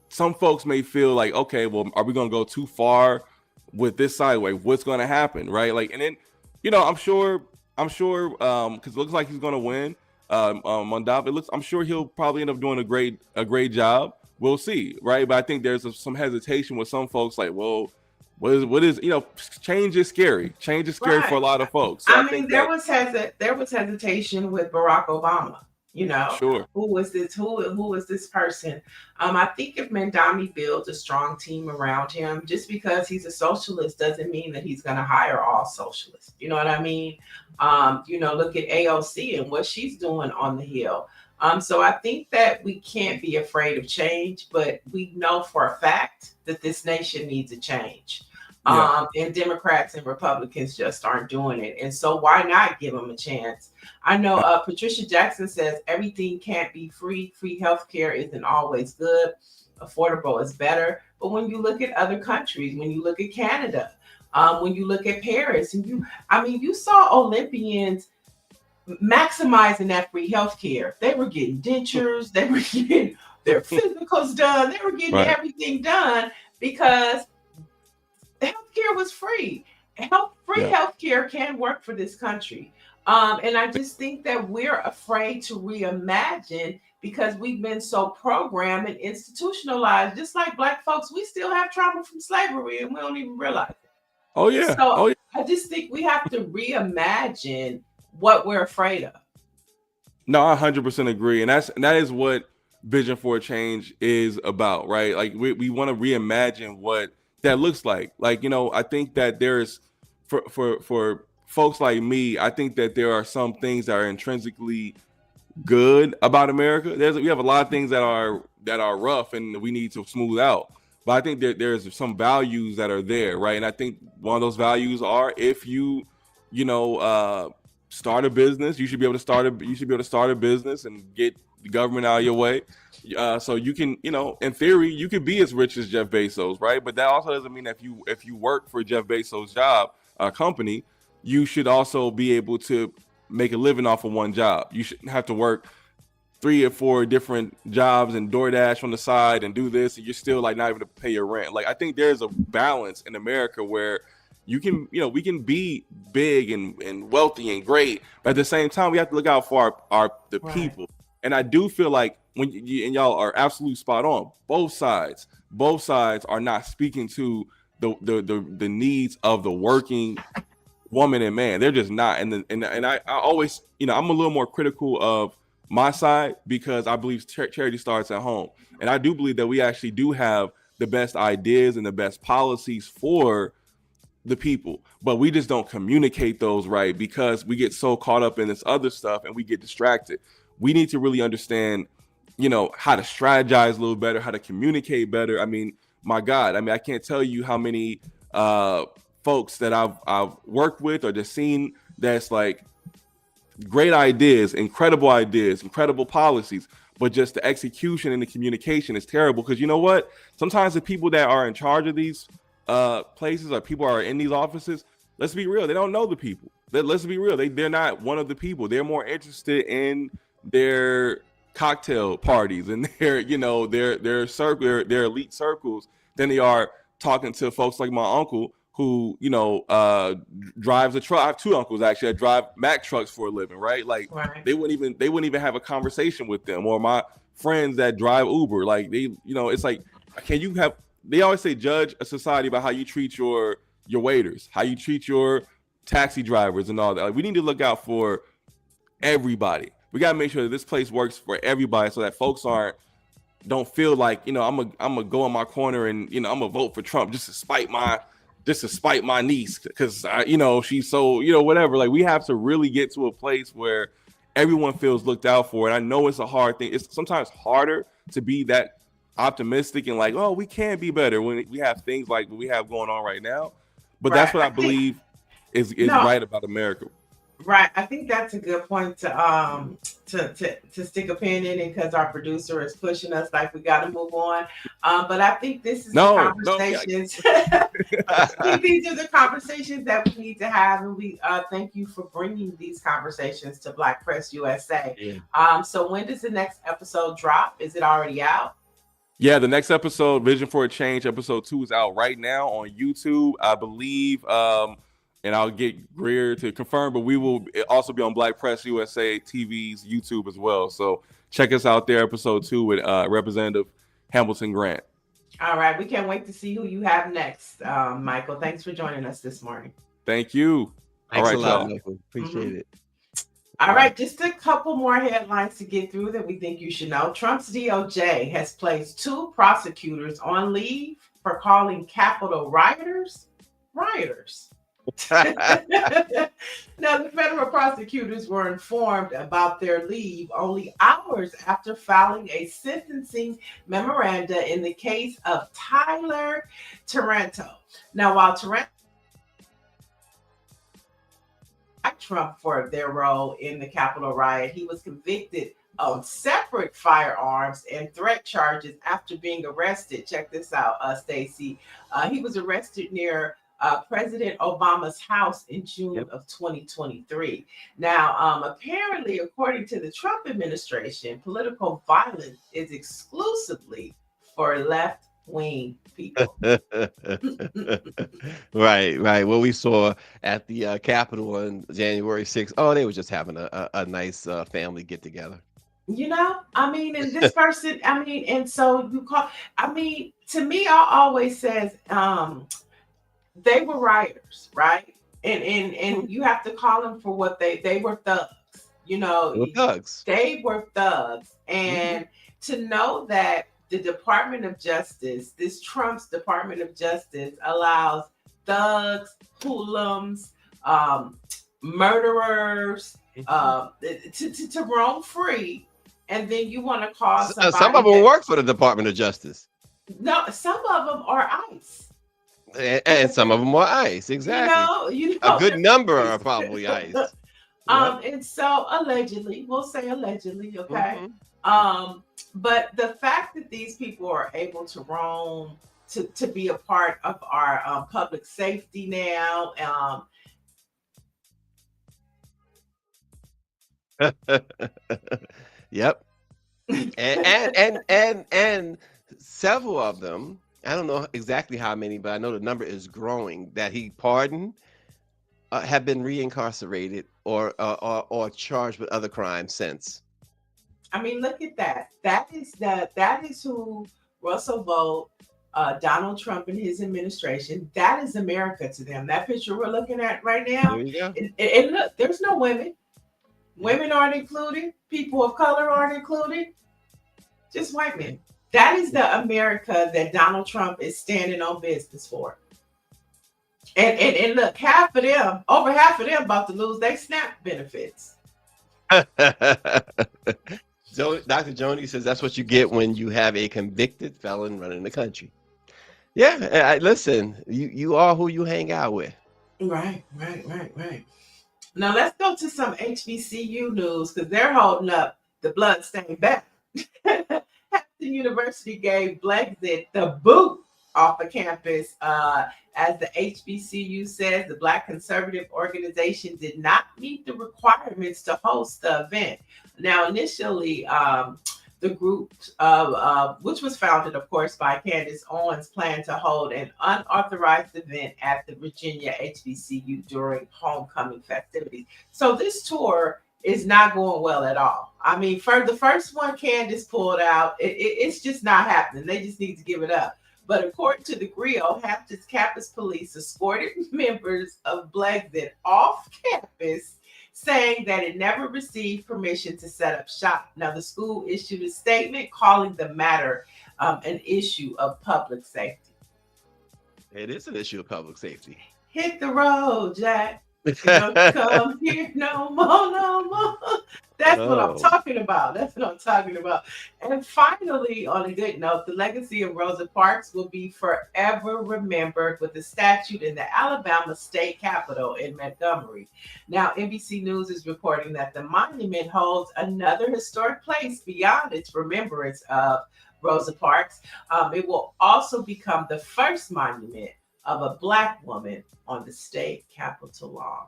some folks may feel like, okay, well, are we going to go too far with this sideway? What's going to happen, right? Like, and then I'm sure because it looks like he's going to win. Mondavi, I'm sure he'll probably end up doing a great job. We'll see, right? But I think there's some hesitation with some folks, like, well, what is change is scary. Change is scary for a lot of folks. So I mean, there was hesitation with Barack Obama. Sure. Who was this person? I think if Mandami builds a strong team around him, just because he's a socialist doesn't mean that he's going to hire all socialists. You know what I mean? Look at AOC and what she's doing on the Hill. So I think that we can't be afraid of change, but we know for a fact that this nation needs a change. And Democrats and Republicans just aren't doing it. And so why not give them a chance? I know Patricia Jackson says everything can't be free. Free healthcare isn't always good. Affordable is better. But when you look at other countries, when you look at Canada, when you look at Paris, and you saw Olympians maximizing that free healthcare. They were getting dentures, they were getting their physicals done, they were getting everything done because healthcare was free. Free healthcare can work for this country. And I just think that we're afraid to reimagine because we've been so programmed and institutionalized. Just like Black folks, we still have trauma from slavery and we don't even realize it. Oh yeah. So I just think we have to reimagine what we're afraid of. No, I 100% agree, and that is what Vision for a Change is about, right? Like we want to reimagine what that looks like. Like, I think that there's for folks like me, I think that there are some things that are intrinsically good about America. We have a lot of things that are rough and we need to smooth out. But I think that there's some values that are there, right? And I think one of those values are if you start a business, you should be able to start a business and get the government out of your way. So you can, in theory, you could be as rich as Jeff Bezos, right? But that also doesn't mean that if you work for Jeff Bezos' company, you should also be able to make a living off of one job. You shouldn't have to work 3 or 4 different jobs and DoorDash on the side and do this, and you're still like not able to pay your rent. Like I think there's a balance in America where you can, we can be big and wealthy and great, but at the same time, we have to look out for the people. And I do feel like and y'all are absolutely spot on. Both sides are not speaking to the needs of the working woman and man. They're just not. And I always, I'm a little more critical of my side because I believe charity starts at home. And I do believe that we actually do have the best ideas and the best policies for the people, but we just don't communicate those right because we get so caught up in this other stuff and we get distracted. We need to really understand, how to strategize a little better, how to communicate better. I mean, my God, I can't tell you how many folks that I've worked with or just seen that's like great ideas, incredible policies, but just the execution and the communication is terrible. Because you know what? Sometimes the people that are in charge of these places or people are in these offices, let's be real, they don't know the people. Let's be real, they're not one of the people. They're more interested in their cocktail parties and their circle, their elite circles than they are talking to folks like my uncle who drives a truck. I have 2 uncles actually that drive Mack trucks for a living, right? Like they wouldn't even have a conversation with them, or my friends that drive Uber. Like it's like, they always say judge a society by how you treat your waiters, how you treat your taxi drivers and all that. Like, we need to look out for everybody. We got to make sure that this place works for everybody so that folks don't feel like, I'm gonna go in my corner and, I'm gonna vote for Trump just to spite my niece because, she's so, whatever. Like, we have to really get to a place where everyone feels looked out for. And I know it's a hard thing. It's sometimes harder to be that optimistic and like, oh, we can be better when we have things like what we have going on right now. But that's what I believe is right about America. Right. I think that's a good point to stick a pin in it because our producer is pushing us like we got to move on. But I think this is the conversations. I think these are the conversations that we need to have, and we thank you for bringing these conversations to Black Press USA. Yeah. So when does the next episode drop? Is it already out? Yeah, the next episode, Vision for a Change, episode 2 is out right now on YouTube, I believe. And I'll get Greer to confirm, but we will also be on Black Press USA TV's YouTube as well. So check us out there, episode 2 with Representative Hamilton Grant. All right. We can't wait to see who you have next, Michael. Thanks for joining us this morning. Thank you. Thanks a lot, Michael. Appreciate it. All right. Just a couple more headlines to get through that we think you should know. Trump's DOJ has placed 2 prosecutors on leave for calling Capitol rioters. Now, the federal prosecutors were informed about their leave only hours after filing a sentencing memoranda in the case of Tyler Taranto. Now, while Taranto Trump for their role in the Capitol riot, he was convicted of separate firearms and threat charges after being arrested. Check this out, Stacey. He was arrested near President Obama's house in June of 2023. Now, apparently, according to the Trump administration, political violence is exclusively for left-wing people. Right. What we saw at the Capitol on January 6th, oh, they were just having a nice family get together. You know, I mean, and this person, I mean, and so you call, I mean, to me, I always says, they were rioters, right? And you have to call them for what they were thugs, you know. They were thugs. They were thugs. And to know that the Department of Justice, this Trump's Department of Justice, allows thugs, hoodlums, murderers to roam free, and then you want to call somebody. Some of them work for the Department of Justice. No, some of them are ICE. And some of them are ICE, exactly. You know, a good number are probably ICE. And so allegedly, we'll say allegedly, okay. But the fact that these people are able to roam, to be a part of our public safety now, Yep. And several of them, I don't know exactly how many, but I know the number is growing, that he pardoned, have been reincarcerated or charged with other crimes since. I mean, look at that. That is who Russell Vought, Donald Trump and his administration, that is America to them. That picture we're looking at right now. There you go. And look, there's no women. Women aren't included. People of color aren't included. Just white men. That is the America that Donald Trump is standing on business for. And look, over half of them about to lose their SNAP benefits. So Dr. Joni says that's what you get when you have a convicted felon running the country. Yeah, listen, you are who you hang out with. Right. Now let's go to some HBCU news, because they're holding up the bloodstained banner. Hampton University gave Brexit the boot off of campus. As the HBCU says, the Black conservative organization did not meet the requirements to host the event. Now, initially, the group, which was founded, of course, by Candace Owens, planned to hold an unauthorized event at the Virginia HBCU during homecoming festivities. So this tour is not going well at all. I mean, for the first one Candace pulled out, it's just not happening. They just need to give it up. But according to the Griot, Hampton's campus police escorted members of Brexit off campus, saying that it never received permission to set up shop. Now, the school issued a statement calling the matter an issue of public safety. It is an issue of public safety. Hit the road, Jack. Don't come here no more. That's what I'm talking about. And finally, on a good note, the legacy of Rosa Parks will be forever remembered with a statue in the Alabama State Capitol in Montgomery. Now, NBC News is reporting that the monument holds another historic place beyond its remembrance of Rosa Parks. It will also become the first monument of a Black woman on the state capitol lawn.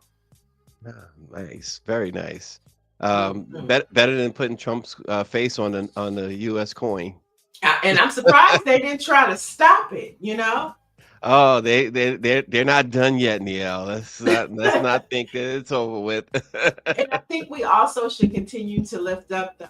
Nice, very nice. Better than putting Trump's face on the U.S. coin. And I'm surprised they didn't try to stop it. You know. Oh, they're not done yet, Neil. Let's not think that it's over with. And I think we also should continue to lift up the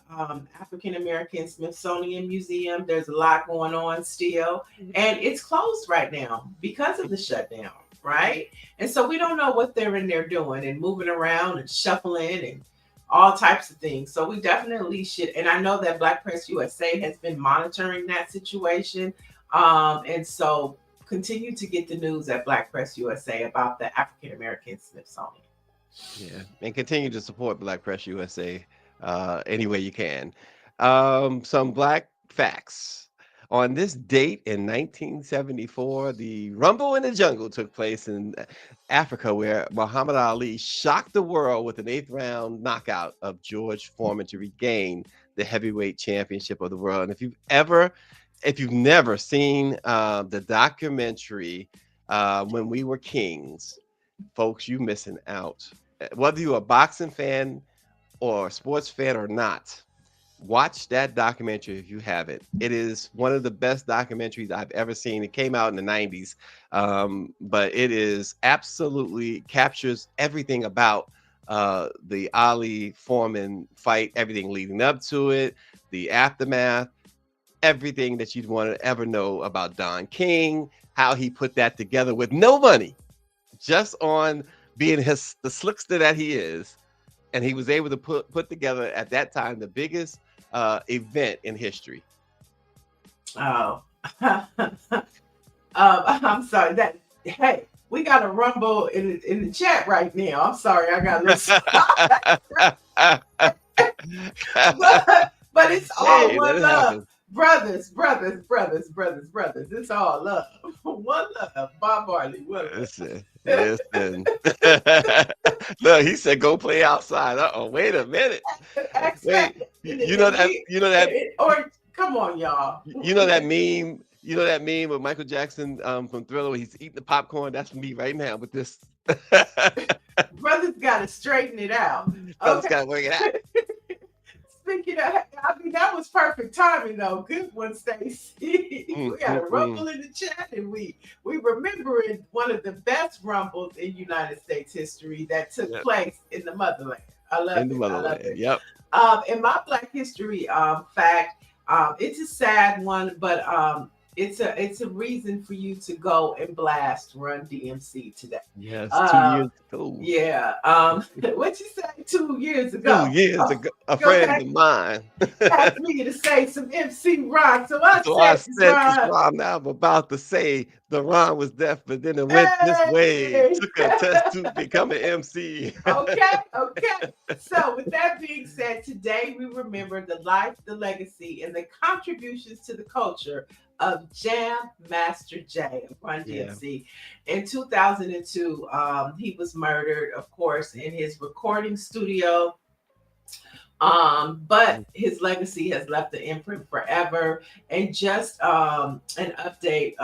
African American Smithsonian Museum. There's a lot going on still, and it's closed right now because of the shutdown, right? And so we don't know what they're in there doing and moving around and shuffling and all types of things. So we definitely should. And I know that Black Press USA has been monitoring that situation, and so continue to get the news at Black Press USA about the African American Smithsonian. Yeah, and continue to support Black Press USA any way you can. Some Black facts. On this date in 1974, the Rumble in the Jungle took place in Africa, where Muhammad Ali shocked the world with an 8th-round knockout of George Foreman to regain the heavyweight championship of the world. And if you've never seen the documentary When We Were Kings, folks, you missing out. Whether you're a boxing fan or a sports fan or not, watch that documentary if you haven't. It is one of the best documentaries I've ever seen. It came out in the 90s, but it is absolutely captures everything about the Ali Foreman fight, everything leading up to it, the aftermath, everything that you'd want to ever know about Don King, how he put that together with no money, just on being the slickster that he is. And he was able to put together at that time the biggest event in history. Oh, I'm sorry. Hey, we got a rumble in the chat right now. I'm sorry, I got but it's all one love. Brothers. It's all love. One love. Bob Marley. Listen. Look, he said, "Go play outside." Wait a minute. Wait, you know that. Or come on, y'all. You know that meme. You know that meme with Michael Jackson from Thriller, where he's eating the popcorn. That's me right now with this. Brothers got to straighten it out. Brothers got to work it out. Speaking of, I mean, that was perfect timing, though. Good one, Stacey. We got a rumble in the chat, and we remembering one of the best rumbles in United States history that took place in the motherland. I love it. Motherland. Yep. And my Black history fact, it's a sad one, but it's a reason for you to go and blast Run DMC today. Yes, 2 years ago. Yeah. What you say 2 years ago? 2 years ago, a friend of mine asked me to say some MC rhyme. So I said this rhyme. Now I'm about to say the rhyme was deaf, but then it went this way. Took a test to become an MC. Okay. So with that being said, today we remember the life, the legacy, and the contributions to the culture of Jam Master Jay of Run DMC. In 2002, he was murdered, of course, in his recording studio. But his legacy has left an imprint forever. And just an update,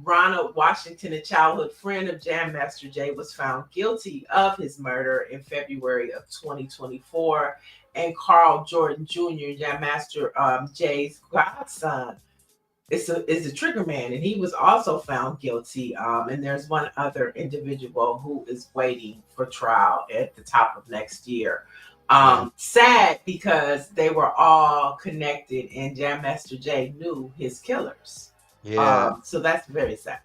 Ronald Washington, a childhood friend of Jam Master Jay, was found guilty of his murder in February of 2024. And Carl Jordan Jr., Jam Master Jay's godson, is a trigger man, and he was also found guilty. And there's one other individual who is waiting for trial at the top of next year. Sad because they were all connected, and Jam Master Jay knew his killers. So that's very sad.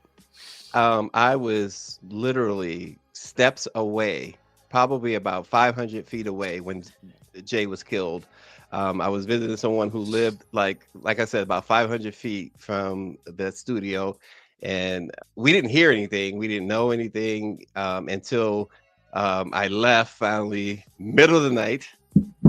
I was literally steps away, probably about 500 feet away when Jay was killed. I was visiting someone who lived, like I said, about 500 feet from the studio, and we didn't hear anything. We didn't know anything until I left finally, middle of the night,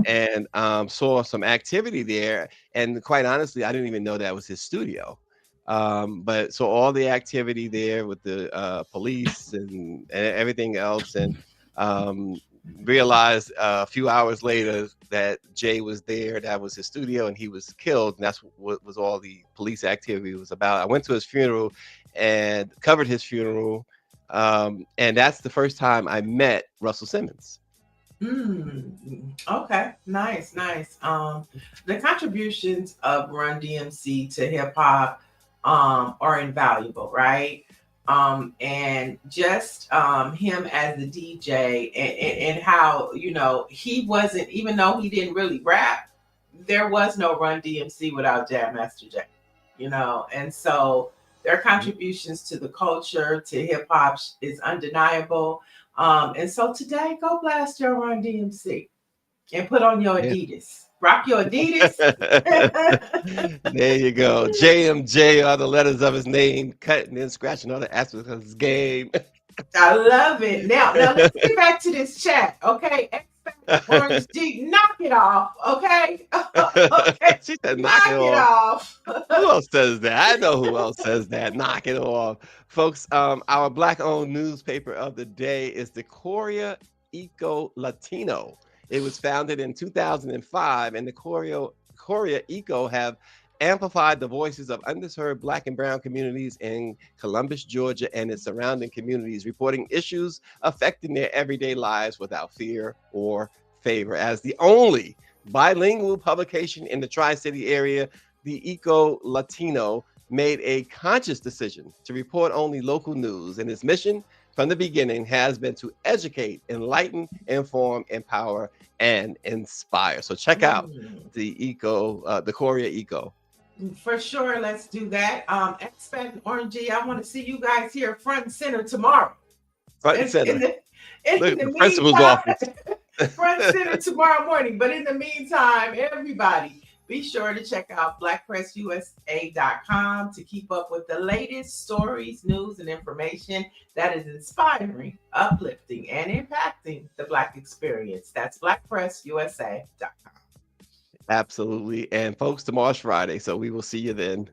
and saw some activity there. And quite honestly, I didn't even know that was his studio. But so all the activity there with the police and everything else, and realized a few hours later that Jay was there. That was his studio, and he was killed. And that's what was all the police activity was about. I went to his funeral and covered his funeral. And that's the first time I met Russell Simmons. Okay, nice. The contributions of Run DMC to hip hop are invaluable, right? And just him as a DJ and how, he wasn't, even though he didn't really rap, there was no Run DMC without Jam Master Jay, and so their contributions to the culture, to hip hop is undeniable. And so today, go blast your Run DMC. And put on your Adidas. Rock your Adidas. There you go. JMJ are the letters of his name, cutting and scratching all the aspects of his game. I love it. Now let's get back to this chat, okay? Orange D, knock it off, okay? Okay. She said, knock it off. off. Who else says that? I know who else says that. Knock it off. Folks, our Black-owned newspaper of the day is the Coria Eco Latino. It was founded in 2005, and the Coria Eco have amplified the voices of underserved Black and Brown communities in Columbus, Georgia, and its surrounding communities, reporting issues affecting their everyday lives without fear or favor. As the only bilingual publication in the Tri-City area, the Eco Latino made a conscious decision to report only local news, and its mission from the beginning has been to educate, enlighten, inform, empower, and inspire. So check out the Coria Eco. For sure, let's do that. Expat and Orangey, I want to see you guys here front and center tomorrow. Front and center. In the principal's office. Front and center tomorrow morning. But in the meantime, everybody, be sure to check out blackpressusa.com to keep up with the latest stories, news, and information that is inspiring, uplifting, and impacting the Black experience. That's blackpressusa.com. Absolutely. And folks, tomorrow's Friday, so we will see you then.